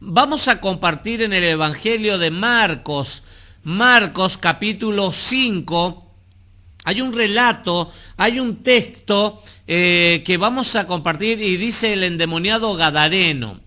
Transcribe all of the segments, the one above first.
Vamos a compartir en el Evangelio de Marcos, capítulo 5. Hay un relato, hay un texto que vamos a compartir y dice el endemoniado gadareno,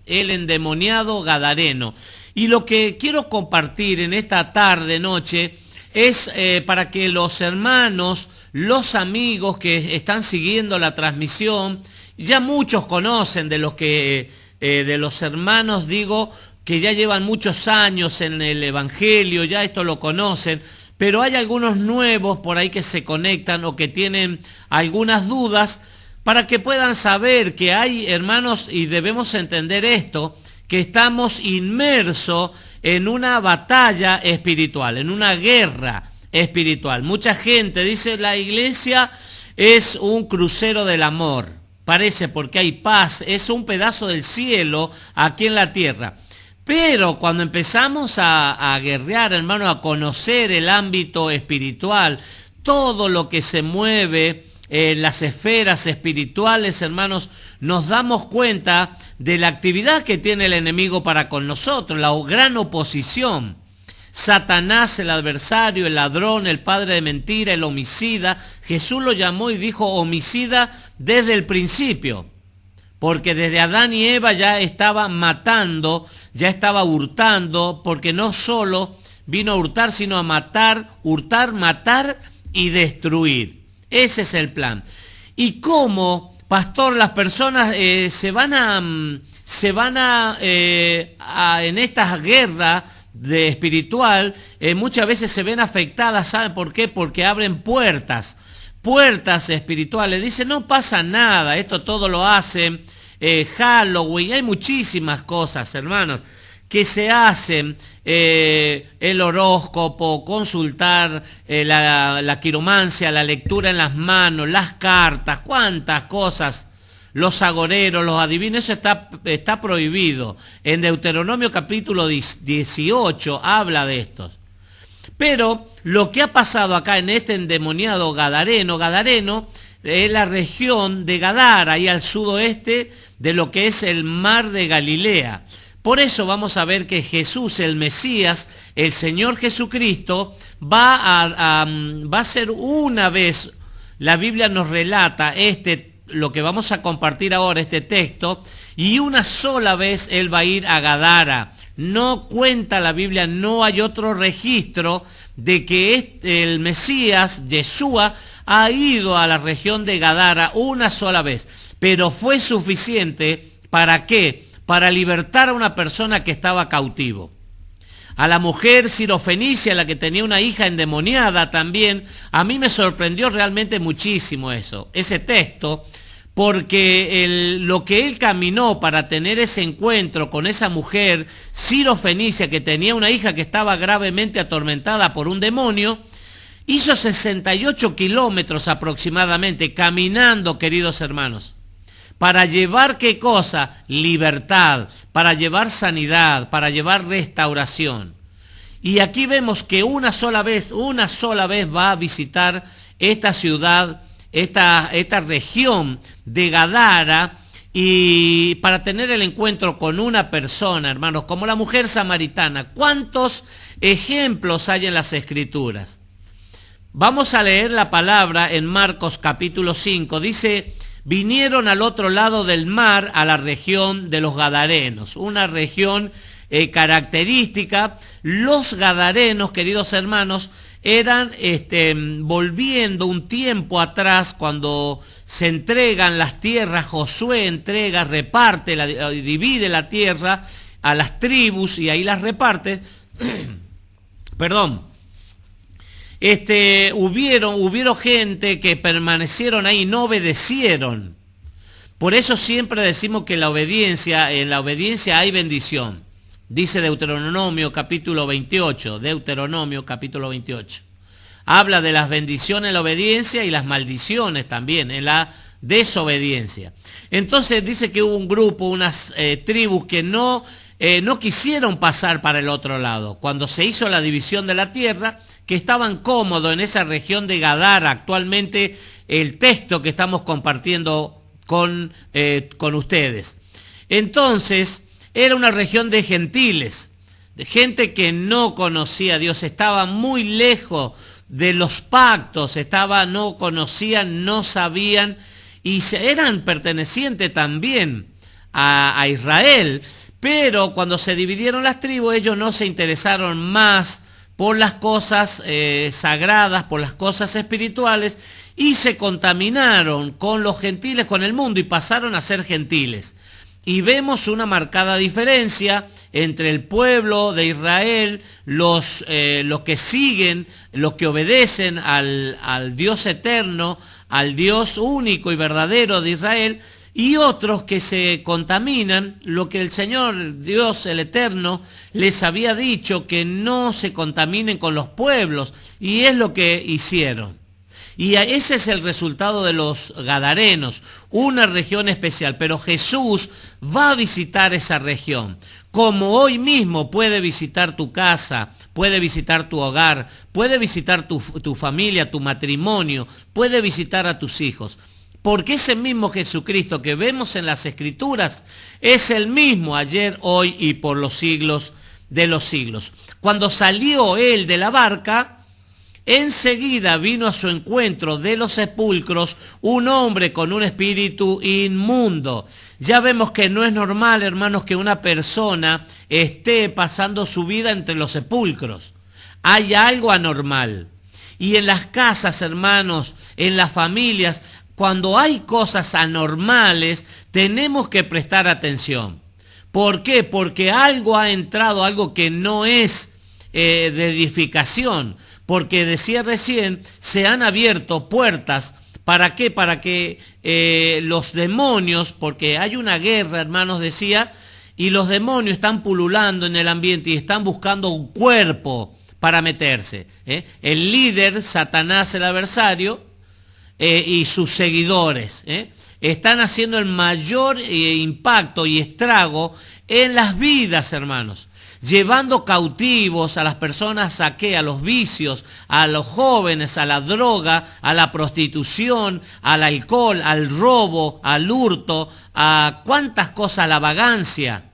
Y lo que quiero compartir en esta tarde, noche, es para que los hermanos, los amigos que están siguiendo la transmisión, ya muchos conocen de los hermanos, digo, que ya llevan muchos años en el Evangelio, ya esto lo conocen, pero hay algunos nuevos por ahí que se conectan o que tienen algunas dudas para que puedan saber que hay hermanos, y debemos entender esto, que estamos inmersos en una batalla espiritual, en una guerra espiritual. Mucha gente dice la iglesia es un crucero del amor, parece porque hay paz, es un pedazo del cielo aquí en la tierra. Pero cuando empezamos a guerrear, hermano, a conocer el ámbito espiritual, todo lo que se mueve en las esferas espirituales, hermanos, nos damos cuenta de la actividad que tiene el enemigo para con nosotros, la gran oposición. Satanás, el adversario, el ladrón, el padre de mentira, el homicida, Jesús lo llamó y dijo homicida desde el principio. Porque desde Adán y Eva ya estaba matando, ya estaba hurtando, porque no solo vino a hurtar, sino a matar, hurtar, matar y destruir. Ese es el plan. Y cómo, pastor, las personas se van en estas guerras de espiritual, muchas veces se ven afectadas, ¿saben por qué? Porque abren puertas espirituales. Dice, no pasa nada, esto todo lo hacen, Halloween, hay muchísimas cosas, hermanos, que se hacen, el horóscopo, consultar la quiromancia, la lectura en las manos, las cartas, cuántas cosas, los agoreros, los adivinos, eso está prohibido. En Deuteronomio capítulo 18 habla de estos. Pero lo que ha pasado acá en este endemoniado Gadareno es la región de Gadara, ahí al sudoeste de lo que es el mar de Galilea. Por eso vamos a ver que Jesús, el Mesías, el Señor Jesucristo, va a ser una vez, la Biblia nos relata lo que vamos a compartir ahora, este texto, y una sola vez Él va a ir a Gadara. No cuenta la Biblia, no hay otro registro de que el Mesías, Yeshua, ha ido a la región de Gadara una sola vez. Pero fue suficiente, ¿para qué? Para libertar a una persona que estaba cautivo. A la mujer sirofenicia, la que tenía una hija endemoniada también, a mí me sorprendió realmente muchísimo ese texto, porque lo que él caminó para tener ese encuentro con esa mujer sirofenicia que tenía una hija que estaba gravemente atormentada por un demonio, hizo 68 kilómetros aproximadamente caminando, queridos hermanos, para llevar ¿qué cosa? Libertad, para llevar sanidad, para llevar restauración. Y aquí vemos que una sola vez va a visitar esta ciudad, esta región de Gadara, y para tener el encuentro con una persona, hermanos, como la mujer samaritana. ¿Cuántos ejemplos hay en las Escrituras? Vamos a leer la palabra en Marcos capítulo 5, dice: vinieron al otro lado del mar, a la región de los Gadarenos, una región característica. Los Gadarenos, queridos hermanos, eran, volviendo un tiempo atrás, cuando se entregan las tierras, Josué entrega, reparte, divide la tierra a las tribus y ahí las reparte. Perdón. Hubieron gente que permanecieron ahí, no obedecieron. Por eso siempre decimos que en la obediencia hay bendición. Dice Deuteronomio capítulo 28, Habla de las bendiciones en la obediencia y las maldiciones también en la desobediencia. Entonces dice que hubo un grupo, unas tribus que no quisieron pasar para el otro lado. Cuando se hizo la división de la tierra, que estaban cómodos en esa región de Gadara, actualmente el texto que estamos compartiendo con ustedes. Entonces, era una región de gentiles, de gente que no conocía a Dios, estaba muy lejos de los pactos, no conocían, no sabían, y eran pertenecientes también a Israel, pero cuando se dividieron las tribus, ellos no se interesaron más por las cosas sagradas, por las cosas espirituales, y se contaminaron con los gentiles, con el mundo, y pasaron a ser gentiles. Y vemos una marcada diferencia entre el pueblo de Israel, los que siguen, los que obedecen al Dios eterno, al Dios único y verdadero de Israel, y otros que se contaminan, lo que el Señor Dios el Eterno les había dicho, que no se contaminen con los pueblos, y es lo que hicieron. Y ese es el resultado de los Gadarenos, una región especial. Pero Jesús va a visitar esa región, como hoy mismo puede visitar tu casa, puede visitar tu hogar, puede visitar tu familia, tu matrimonio, puede visitar a tus hijos. Porque ese mismo Jesucristo que vemos en las Escrituras es el mismo ayer, hoy y por los siglos de los siglos. Cuando salió él de la barca, enseguida vino a su encuentro de los sepulcros un hombre con un espíritu inmundo. Ya vemos que no es normal, hermanos, que una persona esté pasando su vida entre los sepulcros. Hay algo anormal. Y en las casas, hermanos, en las familias, cuando hay cosas anormales, tenemos que prestar atención. ¿Por qué? Porque algo ha entrado, algo que no es de edificación. Porque decía recién, se han abierto puertas. ¿Para qué? Para que los demonios, porque hay una guerra, hermanos, decía, y los demonios están pululando en el ambiente y están buscando un cuerpo para meterse. El líder, Satanás, el adversario, y sus seguidores, están haciendo el mayor impacto y estrago en las vidas, hermanos. Llevando cautivos a las personas a qué, a los vicios, a los jóvenes, a la droga, a la prostitución, al alcohol, al robo, al hurto, a cuántas cosas, a la vagancia.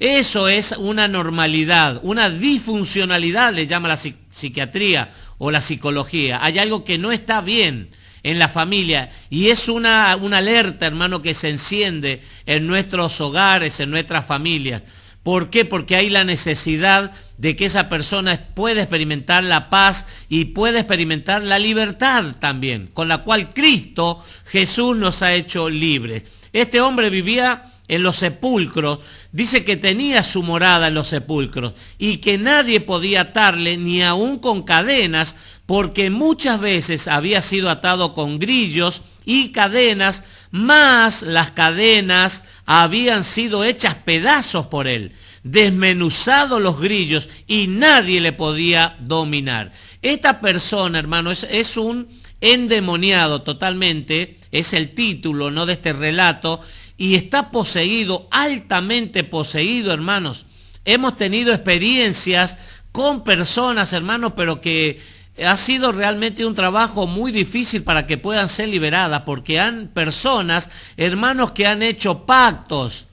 Eso es una normalidad, una disfuncionalidad, le llama la psiquiatría o la psicología. Hay algo que no está bien en la familia y es una alerta, hermano, que se enciende en nuestros hogares, en nuestras familias. ¿Por qué? Porque hay la necesidad de que esa persona pueda experimentar la paz y pueda experimentar la libertad también, con la cual Cristo Jesús nos ha hecho libres. Este hombre vivía en los sepulcros, dice que tenía su morada en los sepulcros y que nadie podía atarle ni aun con cadenas, porque muchas veces había sido atado con grillos y cadenas, más las cadenas habían sido hechas pedazos por él, desmenuzados los grillos y nadie le podía dominar. Esta persona, hermano, es un endemoniado totalmente, es el título, ¿no?, de este relato, y está poseído, altamente poseído, hermanos. Hemos tenido experiencias con personas, hermanos, pero que ha sido realmente un trabajo muy difícil para que puedan ser liberadas, porque han personas, hermanos, que han hecho pactos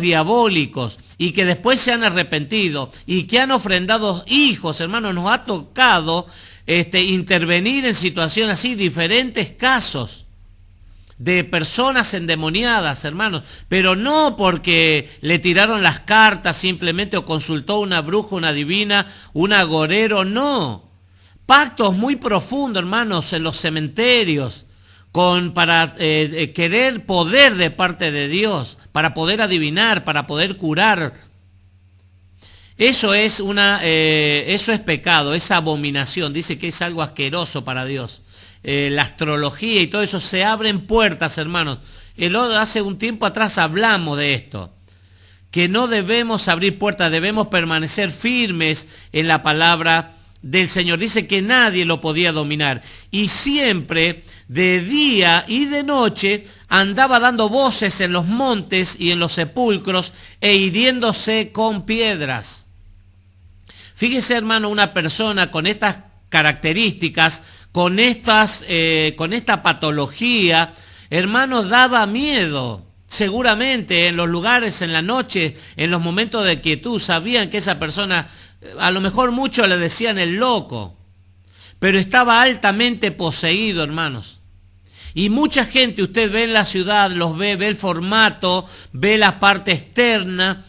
diabólicos, y que después se han arrepentido, y que han ofrendado hijos, hermanos. Nos ha tocado intervenir en situaciones así, diferentes casos de personas endemoniadas, hermanos, pero no porque le tiraron las cartas simplemente o consultó una bruja, una divina, un agorero, no. Pactos muy profundos, hermanos, en los cementerios, para querer poder de parte de Dios, para poder adivinar, para poder curar. Eso es pecado, es abominación. Dice que es algo asqueroso para Dios. La astrología y todo eso, se abren puertas, hermanos. Hace un tiempo atrás hablamos de esto, que no debemos abrir puertas, debemos permanecer firmes en la palabra del Señor. Dice que nadie lo podía dominar, y siempre, de día y de noche, andaba dando voces en los montes y en los sepulcros e hiriéndose con piedras. Fíjese, hermano, una persona con estas características, con esta patología, hermano, daba miedo. Seguramente en los lugares, en la noche, en los momentos de quietud, sabían que esa persona, a lo mejor muchos le decían el loco, pero estaba altamente poseído, hermanos. Y mucha gente, usted ve en la ciudad, los ve el formato, ve la parte externa,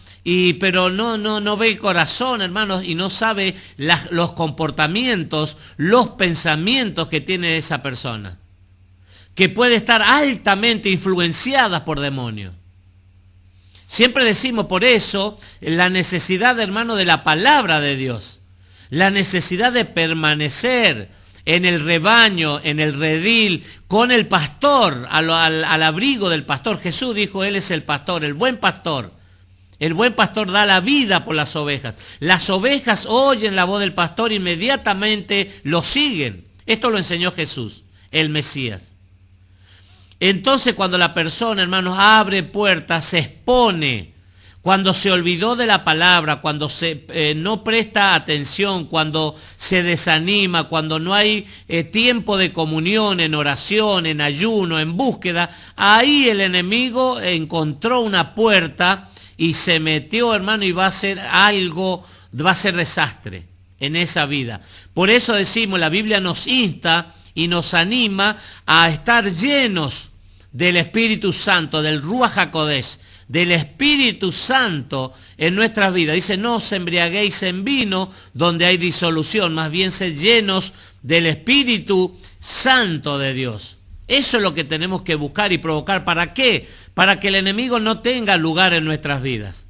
pero no ve el corazón, hermanos, y no sabe los comportamientos, los pensamientos que tiene esa persona, que puede estar altamente influenciada por demonios. Siempre decimos por eso la necesidad, hermano, de la palabra de Dios, la necesidad de permanecer en el rebaño, en el redil, con el pastor, al abrigo del pastor. Jesús dijo, Él es el pastor, el buen pastor. El buen pastor da la vida por las ovejas. Las ovejas oyen la voz del pastor, inmediatamente lo siguen. Esto lo enseñó Jesús, el Mesías. Entonces cuando la persona, hermanos, abre puertas, se expone, cuando se olvidó de la palabra, cuando no presta atención, cuando se desanima, cuando no hay tiempo de comunión, en oración, en ayuno, en búsqueda, ahí el enemigo encontró una puerta y se metió, hermano, y va a hacer algo, va a ser desastre en esa vida. Por eso decimos, la Biblia nos insta y nos anima a estar llenos del Espíritu Santo, del Ruach HaKodesh, del Espíritu Santo en nuestras vidas. Dice, no os embriaguéis en vino donde hay disolución, más bien sed llenos del Espíritu Santo de Dios. Eso es lo que tenemos que buscar y provocar. ¿Para qué? Para que el enemigo no tenga lugar en nuestras vidas.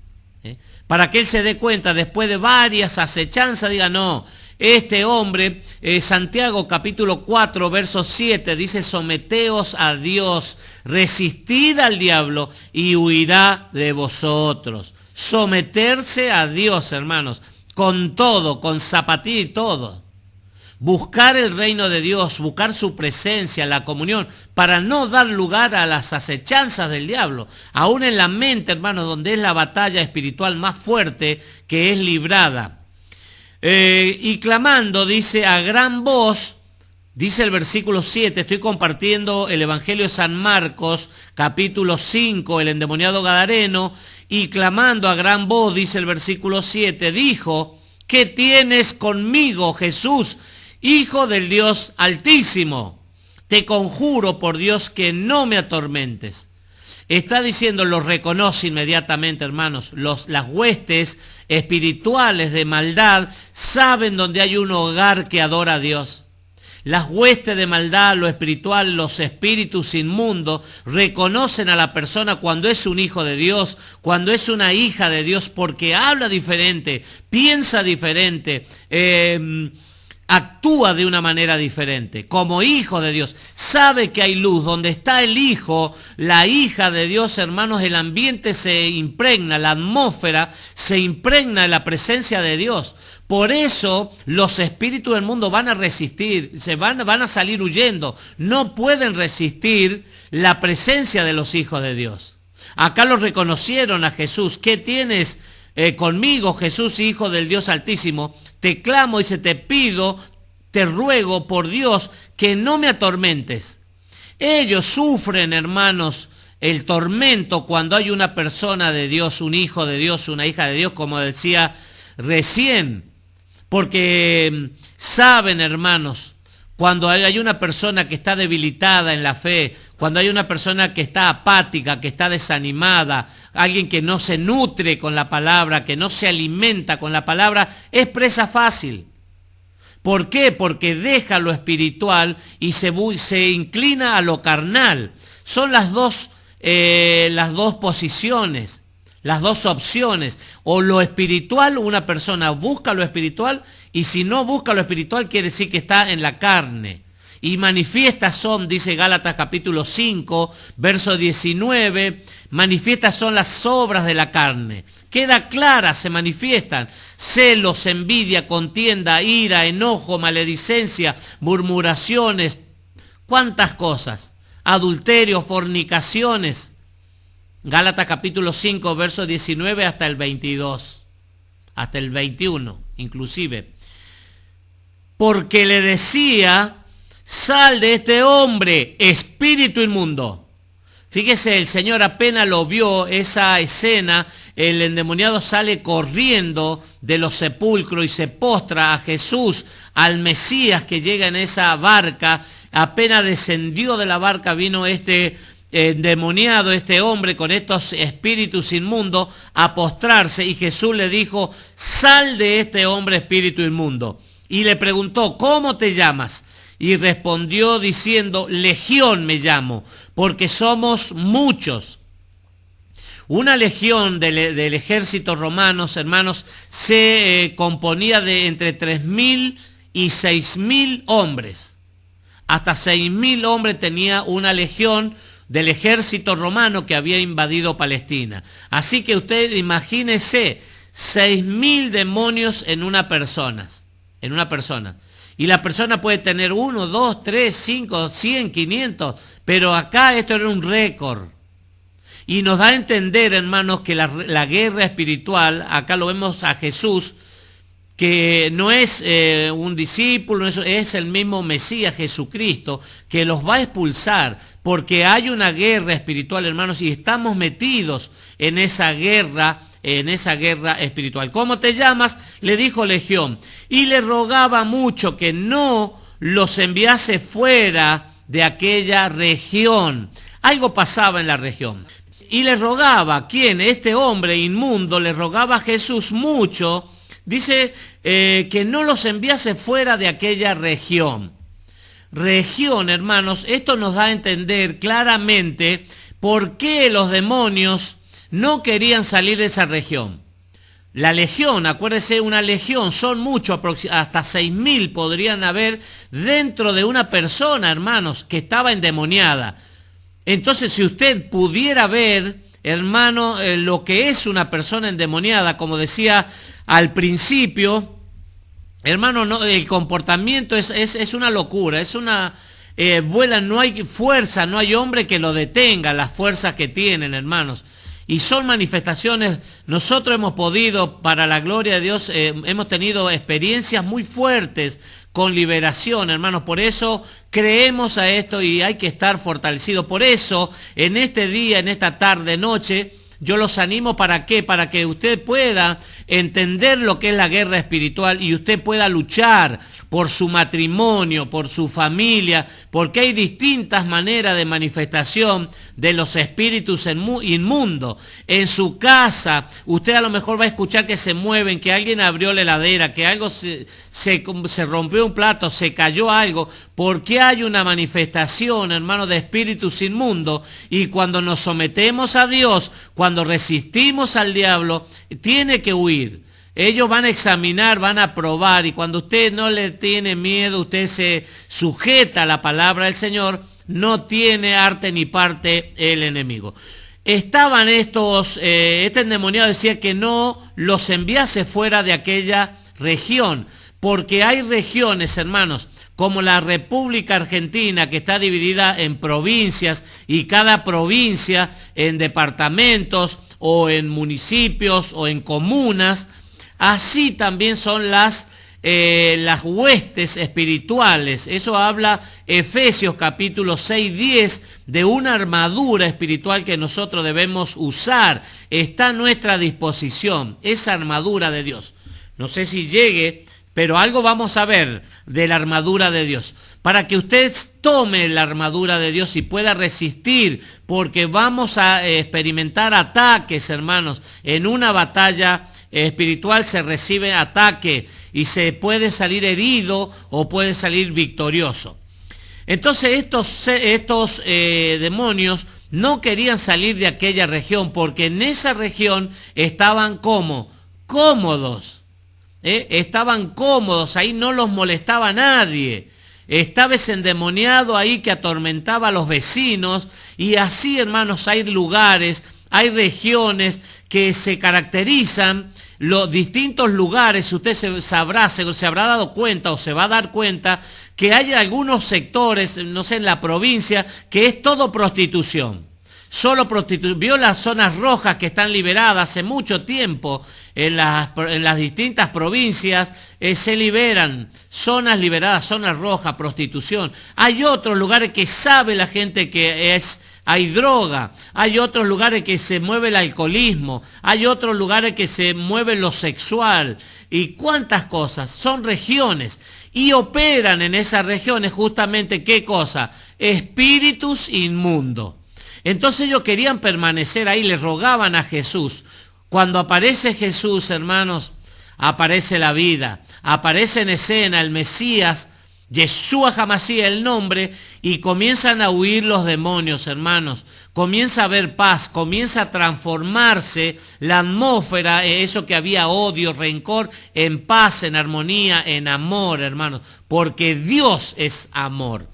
Para que él se dé cuenta después de varias acechanzas, diga, no, este hombre, Santiago capítulo 4, verso 7, dice, someteos a Dios, resistid al diablo y huirá de vosotros. Someterse a Dios, hermanos, con todo, con zapatilla y todo. Buscar el reino de Dios, buscar su presencia, la comunión, para no dar lugar a las acechanzas del diablo. Aún en la mente, hermanos, donde es la batalla espiritual más fuerte que es librada. Y clamando, dice, a gran voz, dice el versículo 7, estoy compartiendo el Evangelio de San Marcos, capítulo 5, el endemoniado gadareno, y clamando a gran voz, dice el versículo 7, dijo, ¿qué tienes conmigo, Jesús, Hijo del Dios Altísimo? Te conjuro por Dios que no me atormentes. Está diciendo, lo reconoce inmediatamente, hermanos. Las huestes espirituales de maldad saben dónde hay un hogar que adora a Dios. Las huestes de maldad, lo espiritual, los espíritus inmundos, reconocen a la persona cuando es un hijo de Dios, cuando es una hija de Dios, porque habla diferente, piensa diferente, actúa de una manera diferente, como hijo de Dios. Sabe que hay luz. Donde está el hijo, la hija de Dios, hermanos, el ambiente se impregna, la atmósfera se impregna de la presencia de Dios. Por eso los espíritus del mundo van a resistir, van a salir huyendo. No pueden resistir la presencia de los hijos de Dios. Acá lo reconocieron a Jesús. ¿Qué tienes conmigo, Jesús, Hijo del Dios Altísimo? Te clamo, dice, te pido, te ruego por Dios que no me atormentes. Ellos sufren, hermanos, el tormento cuando hay una persona de Dios, un hijo de Dios, una hija de Dios, como decía recién. Porque saben, hermanos, cuando hay una persona que está debilitada en la fe, cuando hay una persona que está apática, que está desanimada, alguien que no se nutre con la palabra, que no se alimenta con la palabra, es presa fácil. ¿Por qué? Porque deja lo espiritual y se inclina a lo carnal. Son las dos posiciones, las dos opciones. O lo espiritual, una persona busca lo espiritual, y si no busca lo espiritual quiere decir que está en la carne. Y manifiestas son, dice Gálatas capítulo 5, verso 19, manifiestas son las obras de la carne. Queda clara, se manifiestan: celos, envidia, contienda, ira, enojo, maledicencia, murmuraciones, cuántas cosas, adulterio, fornicaciones. Gálatas capítulo 5, verso 19 hasta el 22, hasta el 21 inclusive. Porque le decía: sal de este hombre, espíritu inmundo. Fíjese, el Señor apenas lo vio, esa escena, el endemoniado sale corriendo de los sepulcros y se postra a Jesús, al Mesías que llega en esa barca. Apenas descendió de la barca, vino este endemoniado, este hombre con estos espíritus inmundos, a postrarse, y Jesús le dijo: sal de este hombre, espíritu inmundo. Y le preguntó: ¿cómo te llamas? Y respondió diciendo: Legión me llamo, porque somos muchos. Una legión del ejército romano, hermanos, se componía de entre 3.000 y 6.000 hombres. Hasta 6.000 hombres tenía una legión del ejército romano que había invadido Palestina. Así que usted imagínese 6.000 demonios en una persona. Y la persona puede tener 1, 2, 3, 5, 100, 500, pero acá esto era un récord. Y nos da a entender, hermanos, que la guerra espiritual, acá lo vemos a Jesús, que no es un discípulo, es el mismo Mesías, Jesucristo, que los va a expulsar, porque hay una guerra espiritual, hermanos, y estamos metidos en esa guerra espiritual. ¿Cómo te llamas? Le dijo: Legión. Y le rogaba mucho que no los enviase fuera de aquella región. Algo pasaba en la región. Y le rogaba, ¿quién? Este hombre inmundo le rogaba a Jesús mucho, dice, que no los enviase fuera de aquella región. Región, hermanos, esto nos da a entender claramente por qué los demonios no querían salir de esa región. La legión, acuérdese, una legión, son muchos, hasta 6.000 podrían haber dentro de una persona, hermanos, que estaba endemoniada. Entonces, si usted pudiera ver, hermano, lo que es una persona endemoniada, como decía al principio, hermano, no, el comportamiento es una locura, es una... no hay fuerza, no hay hombre que lo detenga, las fuerzas que tienen, hermanos. Y son manifestaciones, nosotros hemos podido, para la gloria de Dios, hemos tenido experiencias muy fuertes con liberación, hermanos. Por eso creemos a esto y hay que estar fortalecidos. Por eso, en este día, en esta tarde, noche, yo los animo, ¿para qué? Para que usted pueda entender lo que es la guerra espiritual y usted pueda luchar por su matrimonio, por su familia, porque hay distintas maneras de manifestación de los espíritus inmundos. En su casa, usted a lo mejor va a escuchar que se mueven, que alguien abrió la heladera, que algo se rompió un plato, se cayó algo, porque hay una manifestación, hermano, de espíritus inmundos. Y cuando nos sometemos a Dios, cuando resistimos al diablo, tiene que huir. Ellos van a examinar, van a probar, y cuando usted no le tiene miedo, usted se sujeta a la palabra del Señor, no tiene arte ni parte el enemigo. Estaban este endemoniado decía que no los enviase fuera de aquella región, porque hay regiones, hermanos, como la República Argentina, que está dividida en provincias, y cada provincia en departamentos, o en municipios, o en comunas. Así también son las huestes espirituales. Eso habla Efesios capítulo 6, 10, de una armadura espiritual que nosotros debemos usar. Está a nuestra disposición, esa armadura de Dios. No sé si llegue, pero algo vamos a ver de la armadura de Dios, para que usted tome la armadura de Dios y pueda resistir, porque vamos a experimentar ataques, hermanos. En una batalla espiritual se recibe ataque y se puede salir herido o puede salir victorioso. Entonces estos demonios no querían salir de aquella región, porque en esa región estaban como cómodos. Estaban cómodos, ahí no los molestaba nadie. Estaba ese endemoniado ahí que atormentaba a los vecinos. Y así, hermanos, hay lugares, hay regiones que se caracterizan, los distintos lugares. Usted se habrá dado cuenta o se va a dar cuenta que hay algunos sectores, no sé, en la provincia, que es todo prostitución. Solo prostitución. Vio las zonas rojas que están liberadas hace mucho tiempo en las distintas provincias, se liberan zonas liberadas, zonas rojas, prostitución. Hay otros lugares que sabe la gente que es hay droga, hay otros lugares que se mueve el alcoholismo, hay otros lugares que se mueve lo sexual y cuántas cosas, son regiones y operan en esas regiones justamente ¿qué cosa? Espíritus inmundos. Entonces ellos querían permanecer ahí, le rogaban a Jesús. Cuando aparece Jesús, hermanos, aparece la vida, aparece en escena el Mesías, Yeshua HaMashiach el nombre, y comienzan a huir los demonios, hermanos. Comienza a haber paz, comienza a transformarse la atmósfera, eso que había odio, rencor, en paz, en armonía, en amor, hermanos, porque Dios es amor.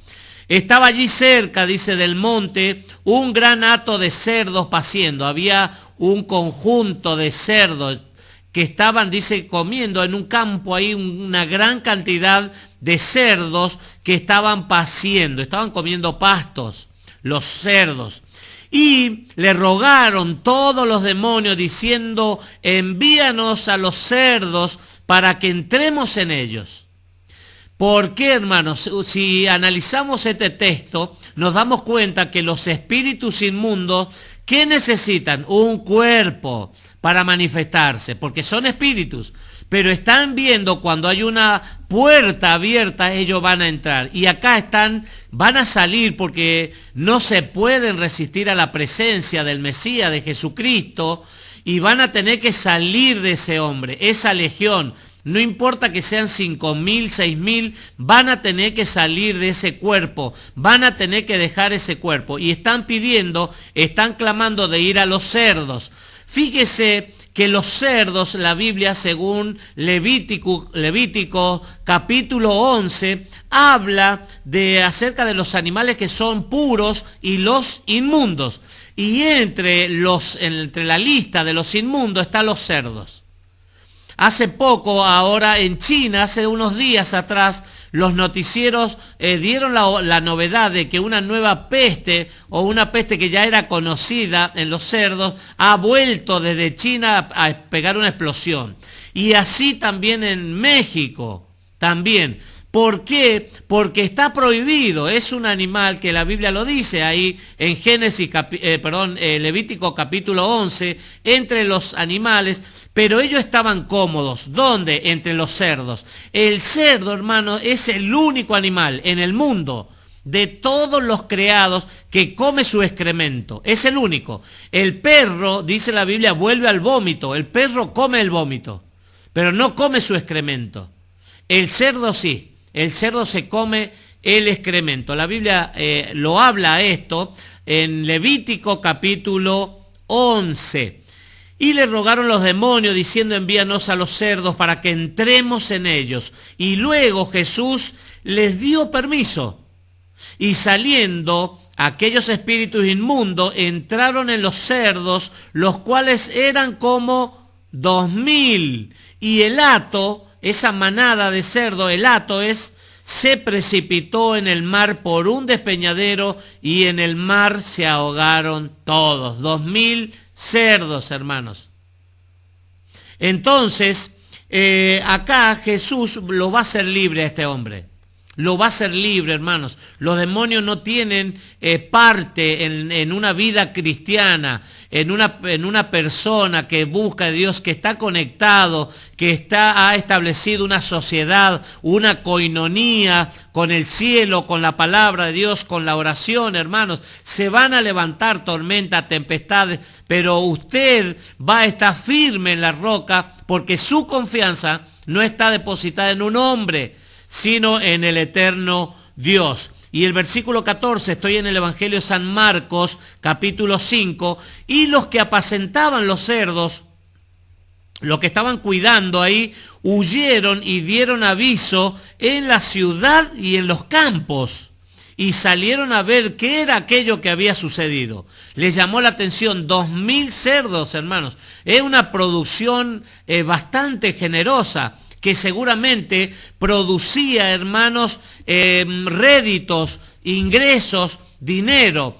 Estaba allí cerca, dice, del monte, un gran hato de cerdos paciendo. Había un conjunto de cerdos que estaban, dice, comiendo en un campo ahí una gran cantidad de cerdos que estaban paciendo, estaban comiendo pastos, los cerdos. Y le rogaron todos los demonios diciendo, envíanos a los cerdos para que entremos en ellos. ¿Por qué, hermanos? Si analizamos este texto, nos damos cuenta que los espíritus inmundos, ¿qué necesitan? Un cuerpo para manifestarse, porque son espíritus, pero están viendo cuando hay una puerta abierta, ellos van a entrar. Y acá van a salir porque no se pueden resistir a la presencia del Mesías, de Jesucristo, y van a tener que salir de ese hombre, esa legión. No importa que sean 5.000, 6.000, van a tener que salir de ese cuerpo, van a tener que dejar ese cuerpo. Y están pidiendo, están clamando de ir a los cerdos. Fíjese que los cerdos, la Biblia, según Levítico capítulo 11, habla acerca de los animales que son puros y los inmundos. Y entre la lista de los inmundos están los cerdos. Hace poco, ahora en China, hace unos días atrás, los noticieros dieron la novedad de que una nueva peste, o una peste que ya era conocida en los cerdos, ha vuelto desde China a pegar una explosión. Y así también en México, también. ¿Por qué? Porque está prohibido, es un animal que la Biblia lo dice ahí en Levítico capítulo 11, entre los animales, pero ellos estaban cómodos. ¿Dónde? Entre los cerdos. El cerdo, hermano, es el único animal en el mundo de todos los creados que come su excremento. Es el único. El perro, dice la Biblia, vuelve al vómito. El perro come el vómito, pero no come su excremento. El cerdo sí. El cerdo se come el excremento. La Biblia lo habla esto en Levítico capítulo 11. Y le rogaron los demonios diciendo, envíanos a los cerdos para que entremos en ellos. Y luego Jesús les dio permiso. Y saliendo aquellos espíritus inmundos entraron en los cerdos, los cuales eran como 2.000. Y el hato, esa manada de cerdo, el hato se precipitó en el mar por un despeñadero y en el mar se ahogaron todos. 2.000 cerdos, hermanos. Entonces, acá Jesús lo va a hacer libre a este hombre. Lo va a hacer libre, hermanos. Los demonios no tienen parte en una vida cristiana, en una persona que busca a Dios, que está conectado, que ha establecido una sociedad, una coinonía con el cielo, con la palabra de Dios, con la oración, hermanos. Se van a levantar tormentas, tempestades, pero usted va a estar firme en la roca porque su confianza no está depositada en un hombre, sino en el eterno Dios. Y el versículo 14, estoy en el Evangelio de San Marcos, capítulo 5, y los que apacentaban los cerdos, los que estaban cuidando ahí, huyeron y dieron aviso en la ciudad y en los campos, y salieron a ver qué era aquello que había sucedido. Les llamó la atención 2.000 cerdos, hermanos. Es una producción bastante generosa, que seguramente producía, hermanos, réditos, ingresos, dinero.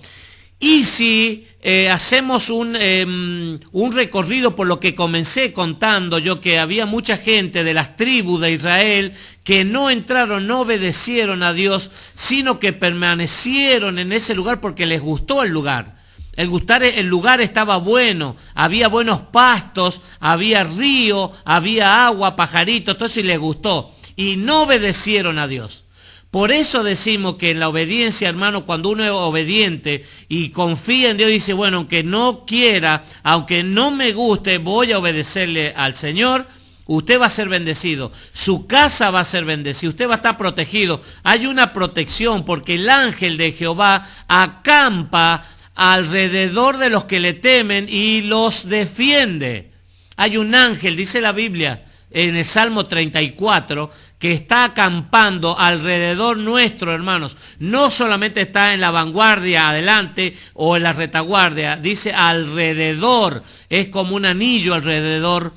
Y si hacemos un recorrido por lo que comencé contando yo, que había mucha gente de las tribus de Israel que no entraron, no obedecieron a Dios, sino que permanecieron en ese lugar porque les gustó el lugar. El lugar estaba bueno, había buenos pastos, había río, había agua, pajaritos, todo eso, y les gustó. Y no obedecieron a Dios. Por eso decimos que en la obediencia, hermano, cuando uno es obediente y confía en Dios, dice, bueno, aunque no quiera, aunque no me guste, voy a obedecerle al Señor, usted va a ser bendecido, su casa va a ser bendecida, usted va a estar protegido. Hay una protección porque el ángel de Jehová acampa alrededor de los que le temen y los defiende. Hay un ángel, dice la Biblia, en el Salmo 34, que está acampando alrededor nuestro, hermanos. No solamente está en la vanguardia, adelante, o en la retaguardia, dice alrededor, es como un anillo alrededor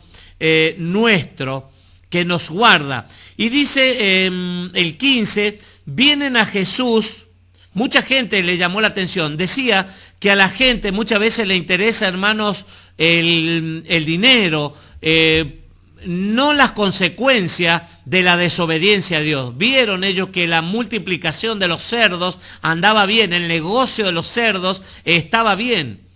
nuestro, que nos guarda. Y dice el 15, vienen a Jesús. Mucha gente le llamó la atención. Decía que a la gente muchas veces le interesa, hermanos, el dinero, no las consecuencias de la desobediencia a Dios. Vieron ellos que la multiplicación de los cerdos andaba bien, el negocio de los cerdos estaba bien,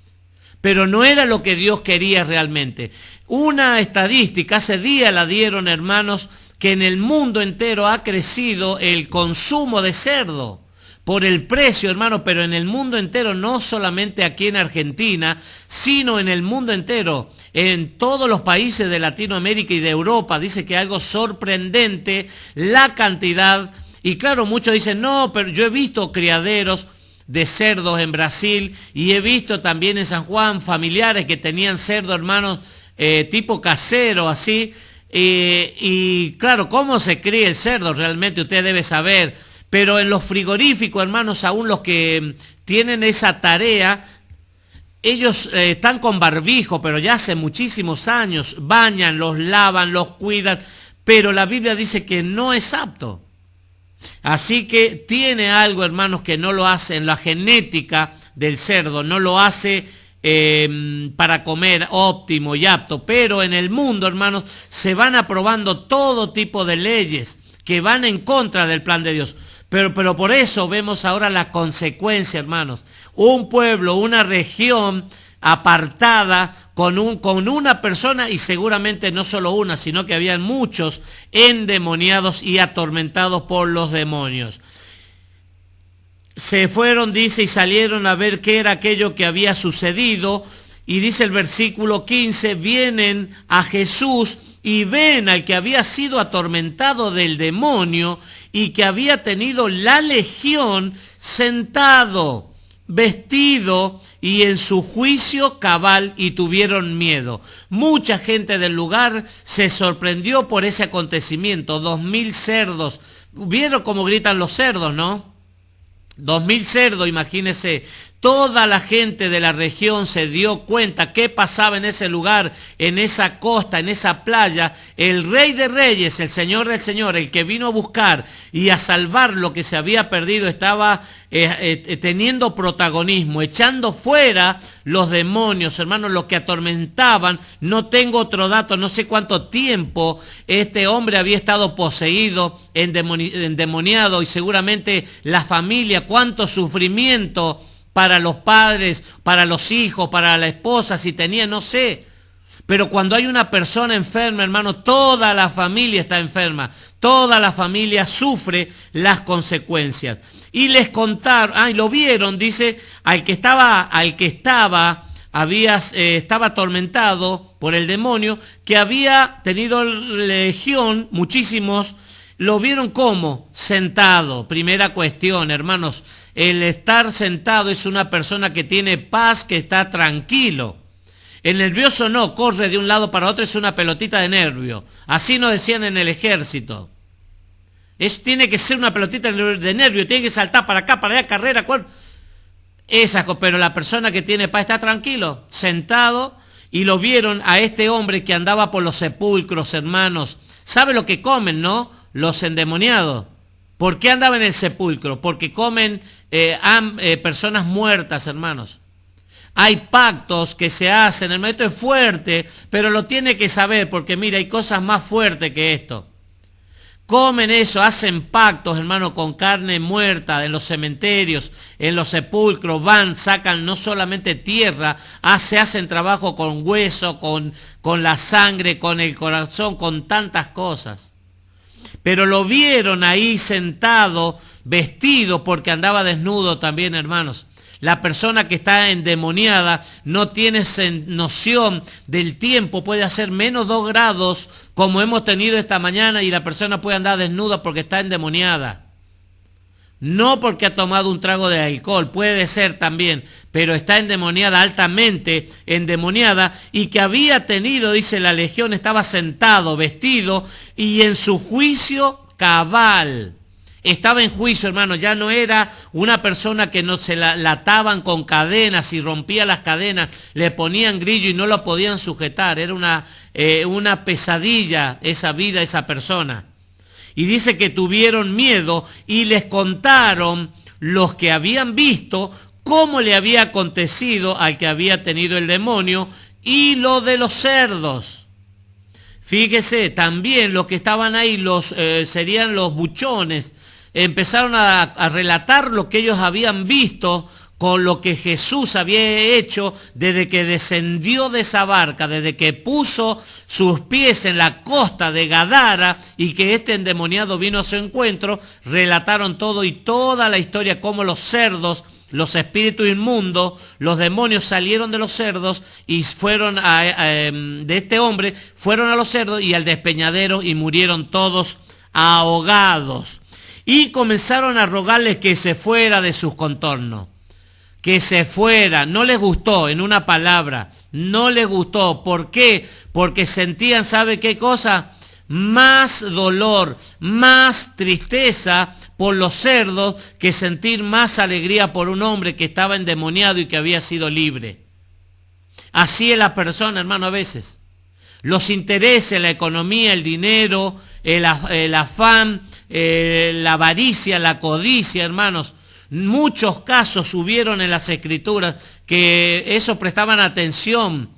pero no era lo que Dios quería realmente. Una estadística, hace días la dieron, hermanos, que en el mundo entero ha crecido el consumo de cerdo. Por el precio, hermano, pero en el mundo entero, no solamente aquí en Argentina, sino en el mundo entero, en todos los países de Latinoamérica y de Europa, dice que algo sorprendente, la cantidad, y claro, muchos dicen, no, pero yo he visto criaderos de cerdos en Brasil, y he visto también en San Juan familiares que tenían cerdo, hermanos, tipo casero, así, y claro, ¿cómo se cría el cerdo? Realmente usted debe saber. Pero en los frigoríficos, hermanos, aún los que tienen esa tarea, ellos están con barbijo, pero ya hace muchísimos años, bañan, los lavan, los cuidan, pero la Biblia dice que no es apto. Así que tiene algo, hermanos, que no lo hace en la genética del cerdo, no lo hace para comer óptimo y apto, pero en el mundo, hermanos, se van aprobando todo tipo de leyes que van en contra del plan de Dios. Pero por eso vemos ahora la consecuencia, hermanos. Un pueblo, una región apartada con una persona, y seguramente no solo una, sino que habían muchos endemoniados y atormentados por los demonios. Se fueron, dice, y salieron a ver qué era aquello que había sucedido. Y dice el versículo 15, vienen a Jesús y ven al que había sido atormentado del demonio y que había tenido la legión sentado, vestido y en su juicio cabal, y tuvieron miedo. Mucha gente del lugar se sorprendió por ese acontecimiento. 2000 cerdos. ¿Vieron cómo gritan los cerdos, no? 2000 cerdos, imagínense. Toda la gente de la región se dio cuenta qué pasaba en ese lugar, en esa costa, en esa playa. El Rey de Reyes, el Señor del Señor, el que vino a buscar y a salvar lo que se había perdido, estaba teniendo protagonismo, echando fuera los demonios, hermanos, los que atormentaban. No tengo otro dato, no sé cuánto tiempo este hombre había estado poseído, endemoniado, y seguramente la familia, cuánto sufrimiento para los padres, para los hijos, para la esposa, si tenía, no sé. Pero cuando hay una persona enferma, hermano, toda la familia está enferma. Toda la familia sufre las consecuencias. Y les contaron, y lo vieron, dice, estaba atormentado por el demonio, que había tenido legión, muchísimos. Lo vieron como sentado. Primera cuestión, hermanos. El estar sentado es una persona que tiene paz, que está tranquilo. El nervioso no, corre de un lado para otro, es una pelotita de nervio. Así nos decían en el ejército. Tiene que ser una pelotita de nervio, tiene que saltar para acá, para allá, carrera, pero la persona que tiene paz está tranquilo, sentado, y lo vieron a este hombre que andaba por los sepulcros, hermanos. ¿Sabe lo que comen, no? Los endemoniados. ¿Por qué andaba en el sepulcro? Porque comen personas muertas, hermanos. Hay pactos que se hacen, hermano, esto es fuerte, pero lo tiene que saber, porque mira, hay cosas más fuertes que esto. Comen eso, hacen pactos, hermano, con carne muerta en los cementerios, en los sepulcros, van, sacan no solamente tierra, se hacen trabajo con hueso, con la sangre, con el corazón, con tantas cosas. Pero lo vieron ahí sentado, vestido, porque andaba desnudo también, hermanos. La persona que está endemoniada no tiene noción del tiempo, puede hacer menos 2 grados como hemos tenido esta mañana y la persona puede andar desnuda porque está endemoniada. No porque ha tomado un trago de alcohol, puede ser también, pero está endemoniada, altamente endemoniada, y que había tenido, dice la legión, estaba sentado, vestido y en su juicio cabal. Estaba en juicio, hermano, ya no era una persona que no se la ataban con cadenas y rompía las cadenas, le ponían grillo y no lo podían sujetar, era una pesadilla esa vida, esa persona. Y dice que tuvieron miedo y les contaron los que habían visto cómo le había acontecido al que había tenido el demonio y lo de los cerdos. Fíjese, también los que estaban ahí serían los buchones. Empezaron a relatar lo que ellos habían visto con lo que Jesús había hecho desde que descendió de esa barca, desde que puso sus pies en la costa de Gadara y que este endemoniado vino a su encuentro. Relataron todo y toda la historia, cómo los cerdos, los espíritus inmundos, los demonios salieron de los cerdos y fueron de este hombre, fueron a los cerdos y al despeñadero y murieron todos ahogados. Y comenzaron a rogarles que se fuera de sus contornos, que se fuera. No les gustó, en una palabra, no les gustó. ¿Por qué? Porque sentían, ¿sabe qué cosa? Más dolor, más tristeza por los cerdos que sentir más alegría por un hombre que estaba endemoniado y que había sido libre. Así es la persona, hermano, a veces. Los intereses, la economía, el dinero, el afán, la avaricia, la codicia, hermanos. Muchos casos hubieron en las Escrituras que eso prestaban atención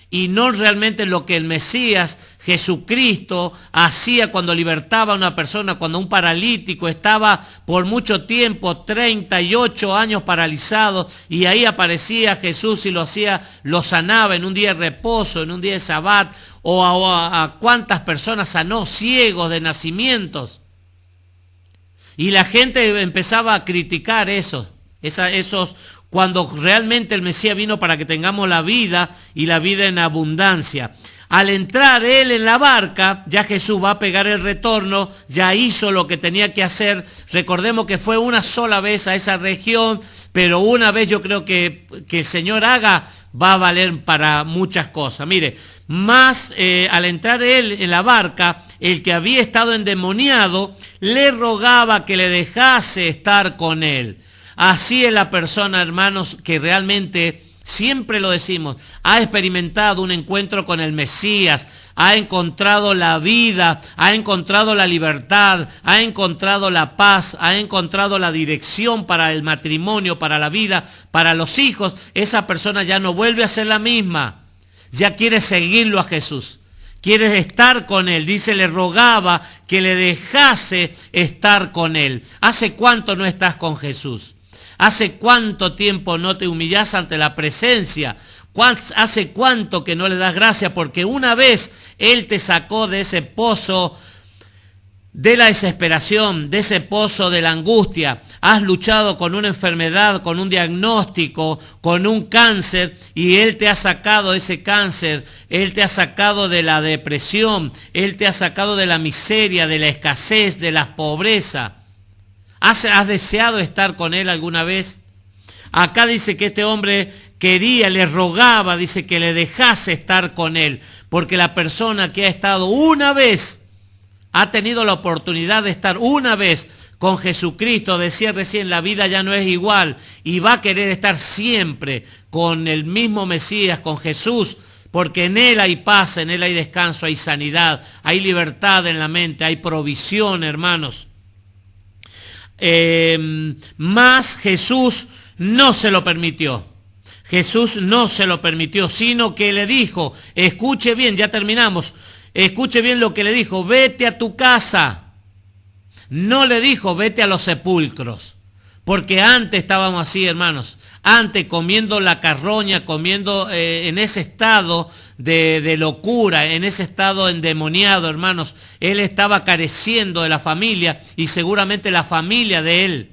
y no realmente lo que el Mesías, Jesucristo, hacía cuando libertaba a una persona, cuando un paralítico estaba por mucho tiempo, 38 años paralizado, y ahí aparecía Jesús y lo sanaba en un día de reposo, en un día de Sabbat, o a cuántas personas sanó, ciegos de nacimientos. Y la gente empezaba a criticar esos cuando realmente el Mesías vino para que tengamos la vida y la vida en abundancia. Al entrar él en la barca, ya Jesús va a pegar el retorno, ya hizo lo que tenía que hacer. Recordemos que fue una sola vez a esa región, pero una vez yo creo que el Señor haga va a valer para muchas cosas. Mire, al entrar él en la barca, el que había estado endemoniado le rogaba que le dejase estar con él. Así es la persona, hermanos, que realmente, siempre lo decimos, ha experimentado un encuentro con el Mesías, ha encontrado la vida, ha encontrado la libertad, ha encontrado la paz, ha encontrado la dirección para el matrimonio, para la vida, para los hijos. Esa persona ya no vuelve a ser la misma, ya quiere seguirlo a Jesús. Quiere estar con él. Dice, le rogaba que le dejase estar con él. ¿Hace cuánto no estás con Jesús? ¿Hace cuánto tiempo no te humillas ante la presencia? ¿Hace cuánto que no le das gracias? Porque una vez Él te sacó de ese pozo de la desesperación, de ese pozo de la angustia. Has luchado con una enfermedad, con un diagnóstico, con un cáncer, y Él te ha sacado de ese cáncer. Él te ha sacado de la depresión. Él te ha sacado de la miseria, de la escasez, de la pobreza. ¿Has deseado estar con Él alguna vez? Acá dice que este hombre quería, le rogaba, dice que le dejase estar con Él, porque la persona que ha estado una vez, ha tenido la oportunidad de estar una vez con Jesucristo, decía recién, la vida ya no es igual, y va a querer estar siempre con el mismo Mesías, con Jesús, porque en Él hay paz, en Él hay descanso, hay sanidad, hay libertad en la mente, hay provisión, hermanos. Más Jesús no se lo permitió. Jesús no se lo permitió, sino que le dijo, escuche bien, ya terminamos, escuche bien lo que le dijo, vete a tu casa. No le dijo, vete a los sepulcros, porque antes estábamos así, hermanos, antes comiendo la carroña, comiendo en ese estado de locura, en ese estado endemoniado, hermanos. Él estaba careciendo de la familia y seguramente la familia de él,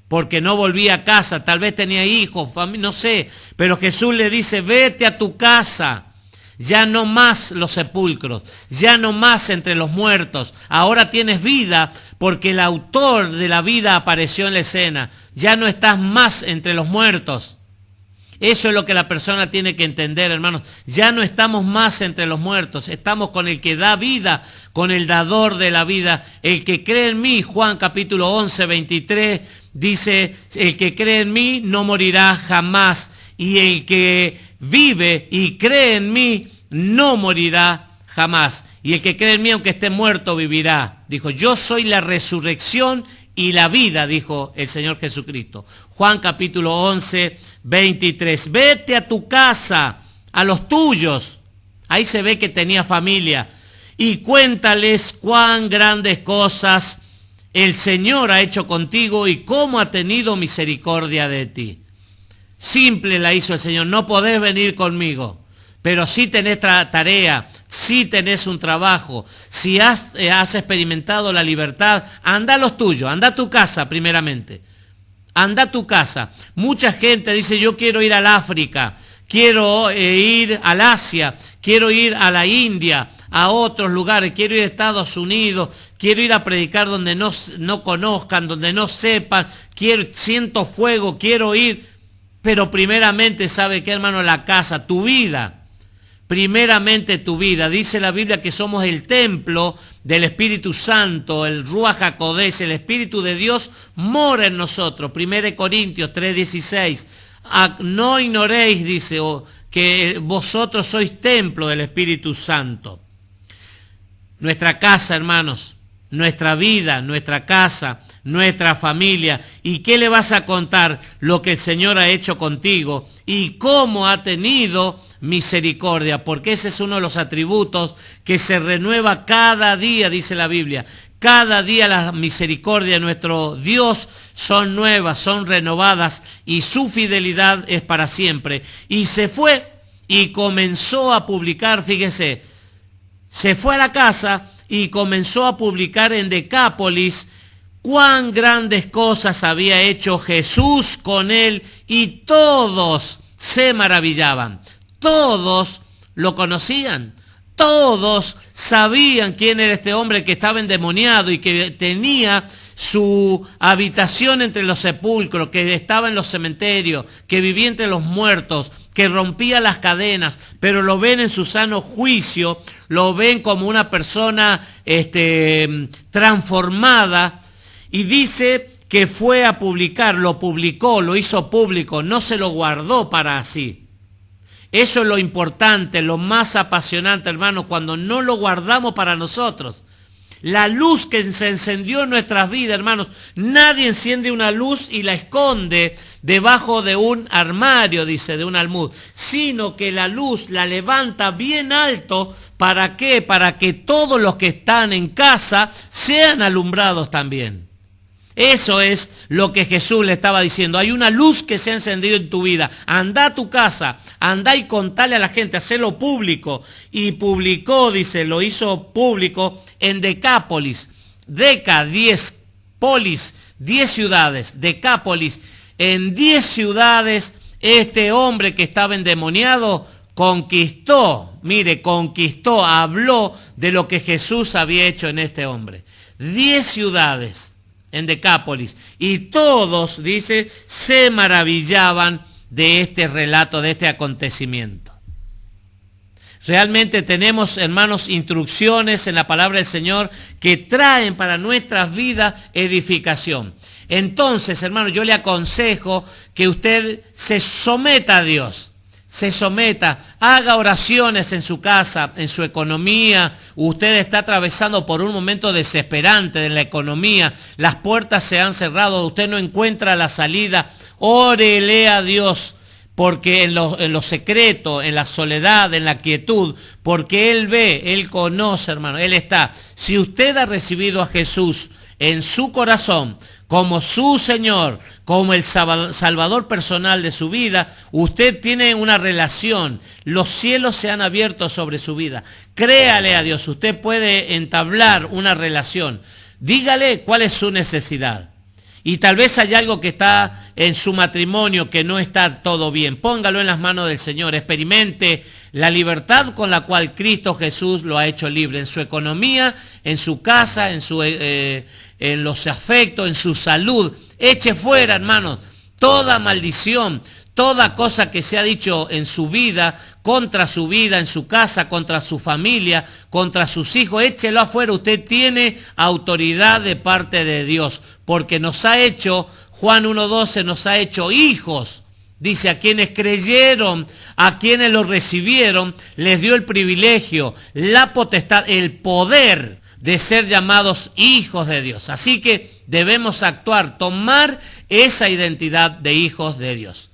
porque no volvía a casa, tal vez tenía hijos, no sé, pero Jesús le dice, vete a tu casa, ya no más los sepulcros, ya no más entre los muertos, ahora tienes vida porque el autor de la vida apareció en la escena, ya no estás más entre los muertos. Eso es lo que la persona tiene que entender, hermanos. Ya no estamos más entre los muertos, estamos con el que da vida, con el dador de la vida, el que cree en mí. Juan capítulo 11, 23 dice, el que cree en mí no morirá jamás, y el que vive y cree en mí no morirá jamás, y el que cree en mí aunque esté muerto vivirá. Dijo, yo soy la resurrección y la vida, dijo el Señor Jesucristo. Juan capítulo 11, 23. Vete a tu casa, a los tuyos. Ahí se ve que tenía familia. Y cuéntales cuán grandes cosas el Señor ha hecho contigo y cómo ha tenido misericordia de ti. Simple la hizo el Señor. No podés venir conmigo, pero sí tenés tarea, sí tenés un trabajo, si has experimentado la libertad, anda a los tuyos, anda a tu casa primeramente, anda a tu casa. Mucha gente dice, yo quiero ir al África, quiero ir al Asia, quiero ir a la India, a otros lugares, quiero ir a Estados Unidos, quiero ir a predicar donde no conozcan, donde no sepan, siento fuego, quiero ir, pero primeramente, ¿sabe qué, hermano? La casa, tu vida. Primeramente tu vida. Dice la Biblia que somos el templo del Espíritu Santo, el Ruach HaKodesh, el Espíritu de Dios mora en nosotros. 1 Corintios 3:16. No ignoréis, dice, que vosotros sois templo del Espíritu Santo. Nuestra casa, hermanos, nuestra vida, nuestra casa, nuestra familia. ¿Y qué le vas a contar? Lo que el Señor ha hecho contigo y cómo ha tenido misericordia, porque ese es uno de los atributos que se renueva cada día, dice la Biblia. Cada día las misericordias de nuestro Dios son nuevas, son renovadas y su fidelidad es para siempre. Y se fue y comenzó a publicar, fíjese, se fue a la casa y comenzó a publicar en Decápolis cuán grandes cosas había hecho Jesús con él, y todos se maravillaban. Todos lo conocían, todos sabían quién era este hombre que estaba endemoniado y que tenía su habitación entre los sepulcros, que estaba en los cementerios, que vivía entre los muertos, que rompía las cadenas, pero lo ven en su sano juicio, lo ven como una persona transformada, y dice que fue a publicar, lo publicó, lo hizo público, no se lo guardó para sí. Eso es lo importante, lo más apasionante, hermano, cuando no lo guardamos para nosotros. La luz que se encendió en nuestras vidas, hermanos, nadie enciende una luz y la esconde debajo de un armario, dice, de un almud, sino que la luz la levanta bien alto. ¿Para qué? Para que todos los que están en casa sean alumbrados también. Eso es lo que Jesús le estaba diciendo. Hay una luz que se ha encendido en tu vida. Anda a tu casa, anda y contale a la gente, hacelo público. Y publicó, dice, lo hizo público en Decápolis. 10 polis, 10 ciudades. Decápolis, en 10 ciudades, este hombre que estaba endemoniado conquistó, habló de lo que Jesús había hecho en este hombre. 10 ciudades. En Decápolis, y todos, dice, se maravillaban de este relato, de este acontecimiento. Realmente tenemos, hermanos, instrucciones en la palabra del Señor que traen para nuestras vidas edificación. Entonces, hermanos, yo le aconsejo que usted se someta a Dios. Se someta, haga oraciones en su casa, en su economía. Usted está atravesando por un momento desesperante en la economía, las puertas se han cerrado, usted no encuentra la salida. Órele a Dios porque en lo secreto, en la soledad, en la quietud, porque Él ve, Él conoce, hermano, Él está. Si usted ha recibido a Jesús en su corazón como su Señor, como el Salvador personal de su vida, usted tiene una relación. Los cielos se han abierto sobre su vida. Créale a Dios, usted puede entablar una relación. Dígale cuál es su necesidad. Y tal vez hay algo que está en su matrimonio que no está todo bien. Póngalo en las manos del Señor. Experimente la libertad con la cual Cristo Jesús lo ha hecho libre. En su economía, en su casa, en los afectos, en su salud. Eche fuera, hermanos, toda maldición, toda cosa que se ha dicho en su vida, en su casa, contra su familia, contra sus hijos, échelo afuera. Usted tiene autoridad de parte de Dios, porque nos ha hecho, Juan 1:12, nos ha hecho hijos. Dice, a quienes creyeron, a quienes lo recibieron, les dio el privilegio, la potestad, el poder de ser llamados hijos de Dios. Así que debemos actuar, tomar esa identidad de hijos de Dios.